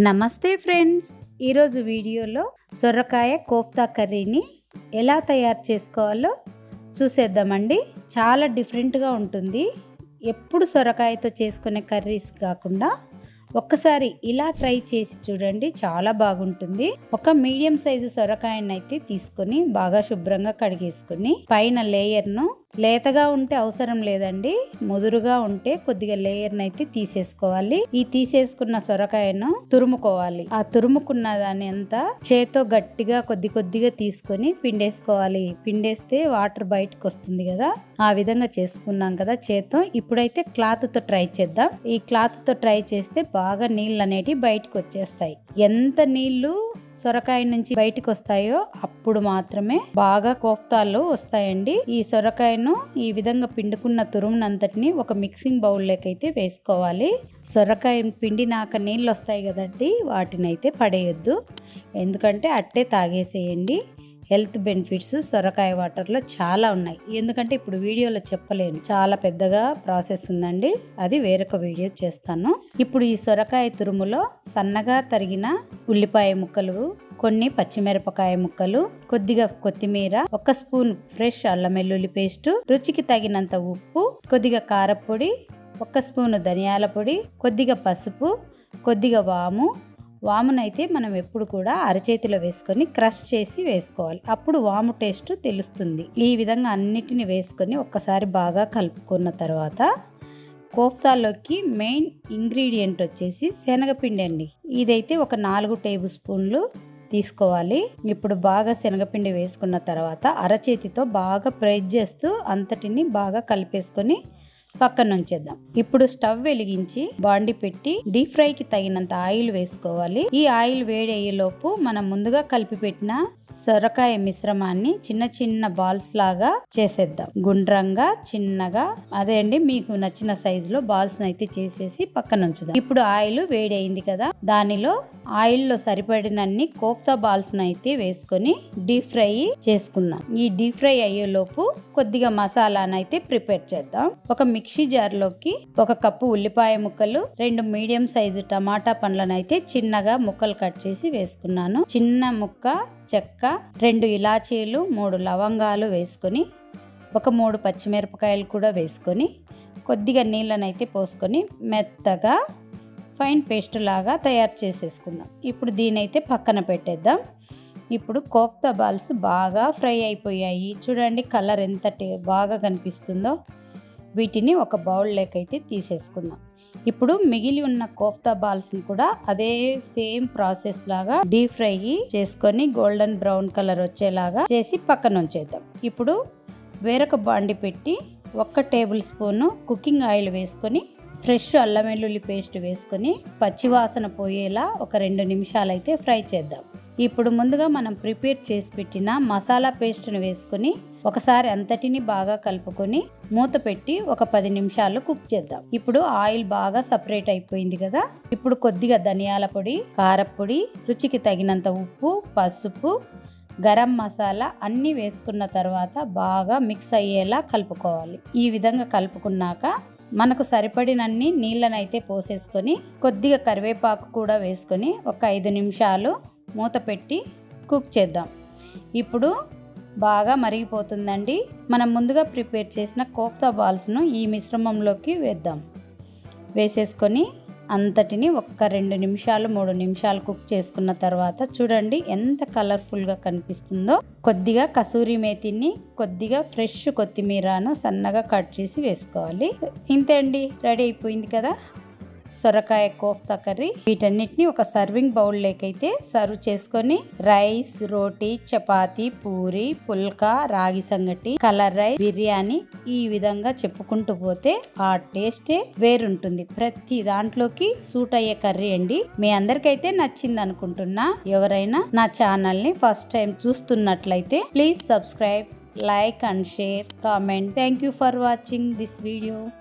నమస్తే ఫ్రెండ్స్, ఈరోజు వీడియోలో సొరకాయ కోఫ్తా కర్రీని ఎలా తయారు చేసుకోవాలో చూసేద్దామండి. చాలా డిఫరెంట్గా ఉంటుంది. ఎప్పుడు సొరకాయతో చేసుకునే కర్రీస్ కాకుండా ఒక్కసారి ఇలా ట్రై చేసి చూడండి, చాలా బాగుంటుంది. ఒక మీడియం సైజు సొరకాయని అయితే తీసుకొని బాగా శుభ్రంగా కడిగేసుకొని పైన లేయర్ను లేతగా ఉంటే అవసరం లేదండి, ముదురుగా ఉంటే కొద్దిగా లేయర్ని అయితే తీసేసుకోవాలి. ఈ తీసేసుకున్న సొరకాయను తురుముకోవాలి. ఆ తురుముకున్న దాన్ని అంతా చేత్తో గట్టిగా కొద్దిగా తీసుకొని పిండేసుకోవాలి. పిండేస్తే వాటర్ బయటకు వస్తుంది కదా, ఆ విధంగా చేసుకున్నాం కదా చేత్తో. ఇప్పుడైతే క్లాత్ తో ట్రై చేద్దాం. ఈ క్లాత్ తో ట్రై చేస్తే బాగా నీళ్ళు అనేటివి బయటకు వచ్చేస్తాయి. ఎంత నీళ్లు సొరకాయ నుంచి బయటకు వస్తాయో అప్పుడు మాత్రమే బాగా కోఫ్తాలు వస్తాయండి. ఈ సొరకాయను ఈ విధంగా పిండుకున్న తురుమునంతటిని ఒక మిక్సింగ్ బౌల్ అయితే వేసుకోవాలి. సొరకాయ పిండినాక నీళ్ళు వస్తాయి కదండి, వాటిని అయితే పడేయొద్దు, ఎందుకంటే అట్టే తాగేసేయండి. హెల్త్ బెనిఫిట్స్ సొరకాయ వాటర్లో చాలా ఉన్నాయి. ఎందుకంటే ఇప్పుడు వీడియోలో చెప్పలేను, చాలా పెద్దగా ప్రాసెస్ ఉందండి, అది వేరొక వీడియో చేస్తాను. ఇప్పుడు ఈ సొరకాయ తురుములో సన్నగా తరిగిన ఉల్లిపాయ ముక్కలు, కొన్ని పచ్చిమిరపకాయ ముక్కలు, కొద్దిగా కొత్తిమీర, 1 స్పూన్ ఫ్రెష్ అల్లం వెల్లుల్లి పేస్ట్, రుచికి తగినంత ఉప్పు, కొద్దిగా కారపొడి, 1 స్పూను ధనియాల పొడి, కొద్దిగా పసుపు, కొద్దిగా వామునైతే మనం ఎప్పుడు కూడా అరచేతిలో వేసుకొని క్రష్ చేసి వేసుకోవాలి. అప్పుడు వాము టేస్ట్ తెలుస్తుంది. ఈ విధంగా అన్నిటిని వేసుకొని ఒక్కసారి బాగా కలుపుకున్న తర్వాత కోఫ్తాలోకి మెయిన్ ఇంగ్రీడియంట్ వచ్చేసి శనగపిండి అండి. ఇదైతే ఒక 4 టేబుల్ స్పూన్లు తీసుకోవాలి. ఇప్పుడు బాగా శనగపిండి వేసుకున్న తర్వాత అరచేతితో బాగా ప్రెస్ చేస్తూ అంతటిని బాగా కలిపేసుకొని పక్కన ఉంచేద్దాం. ఇప్పుడు స్టవ్ వెలిగించి బాండి పెట్టి డీప్ ఫ్రైకి తగినంత ఆయిల్ వేసుకోవాలి. ఈ ఆయిల్ వేడి అయ్యేలోపు మనం ముందుగా కలిపి పెట్టిన సొరకాయ మిశ్రమాన్ని చిన్న చిన్న బాల్స్ లాగా చేసేద్దాం. గుండ్రంగా చిన్నగా, అదే అండి మీకు నచ్చిన సైజులో బాల్స్ అయితే చేసేసి పక్కన ఉంచుదాం. ఇప్పుడు ఆయిల్ వేడి అయింది కదా, దానిలో ఆయిల్లో సరిపడినన్ని కోఫ్తా బాల్స్ అయితే వేసుకొని డీప్ ఫ్రై చేసుకుందాం. ఈ డీప్ ఫ్రై అయ్యేలోపు కొద్దిగా మసాలానైతే ప్రిపేర్ చేద్దాం. ఒక మిక్సీ జార్లోకి 1 కప్పు ఉల్లిపాయ ముక్కలు, 2 మీడియం సైజు టమాటా పండ్లను అయితే చిన్నగా ముక్కలు కట్ చేసి వేసుకున్నాను. చిన్న ముక్క చెక్క, 2 ఇలాచీలు, 3 లవంగాలు వేసుకొని, ఒక 3 పచ్చిమిరపకాయలు కూడా వేసుకొని కొద్దిగా నీళ్ళనైతే పోసుకొని మెత్తగా ఫైన్ పేస్ట్ లాగా తయారు చేసేసుకుందాం. ఇప్పుడు దీనైతే పక్కన పెట్టేద్దాం. ఇప్పుడు కోఫ్తా బాల్స్ బాగా ఫ్రై అయిపోయాయి. చూడండి కలర్ ఎంత బాగా కనిపిస్తుందో. వీటిని ఒక బౌల్లోకి అయితే తీసేసుకుందాం. ఇప్పుడు మిగిలి ఉన్న కోఫ్తా బాల్స్ని కూడా అదే సేమ్ ప్రాసెస్ లాగా డీప్ ఫ్రై చేసుకొని గోల్డెన్ బ్రౌన్ కలర్ వచ్చేలాగా చేసి పక్కన ఉంచేద్దాం. ఇప్పుడు వేరొక బాండి పెట్టి 1 టేబుల్ స్పూను కుకింగ్ ఆయిల్ వేసుకొని ఫ్రెష్ అల్లం వెల్లుల్లి పేస్ట్ వేసుకొని పచ్చివాసన పోయేలా ఒక 2 నిమిషాలు అయితే ఫ్రై చేద్దాం. ఇప్పుడు ముందుగా మనం ప్రిపేర్ చేసి పెట్టిన మసాలా పేస్ట్ను వేసుకొని ఒకసారి అంతటిని బాగా కలుపుకొని మూత పెట్టి ఒక 10 నిమిషాలు కుక్ చేద్దాం. ఇప్పుడు ఆయిల్ బాగా సపరేట్ అయిపోయింది కదా, ఇప్పుడు కొద్దిగా ధనియాల పొడి, కారపొడి, రుచికి తగినంత ఉప్పు, పసుపు, గరం మసాలా అన్నీ వేసుకున్న తర్వాత బాగా మిక్స్ అయ్యేలా కలుపుకోవాలి. ఈ విధంగా కలుపుకున్నాక మనకు సరిపడినన్ని నీళ్ళనైతే పోసేసుకొని కొద్దిగా కరివేపాకు కూడా వేసుకొని ఒక 5 నిమిషాలు మూత పెట్టి కుక్ చేద్దాం. ఇప్పుడు బాగా మరిగిపోతుందండి. మనం ముందుగా ప్రిపేర్ చేసిన కోఫ్తా బాల్స్ను ఈ మిశ్రమంలోకి వేసేసుకొని అంతటిని ఒక 2 నిమిషాలు 3 నిమిషాలు కుక్ చేసుకున్న తర్వాత చూడండి ఎంత కలర్ఫుల్గా కనిపిస్తుందో. కొద్దిగా కసూరి మేతిని, కొద్దిగా ఫ్రెష్ కొత్తిమీరను సన్నగా కట్ చేసి వేసుకోవాలి. ఇంతే అండి, రెడీ అయిపోయింది కదా సొరకాయ కోఫ్తా కర్రీ. వీటన్నిటిని ఒక సర్వింగ్ బౌల్ అయితే సర్వ్ చేసుకొని రైస్, రోటీ, చపాతీ, పూరి, పుల్కా, రాగి సంగటి, కలర్ రైస్, బిర్యానీ, ఈ విధంగా చెప్పుకుంటూ పోతే ఆ టేస్టే వేరుంటుంది. ప్రతి దాంట్లోకి సూట్ అయ్యే కర్రీ అండి. మీ అందరికైతే నచ్చింది అనుకుంటున్నా. ఎవరైనా నా ఛానల్ ని ఫస్ట్ టైం చూస్తున్నట్లయితే please subscribe, like and share, comment. Thank you for watching this video.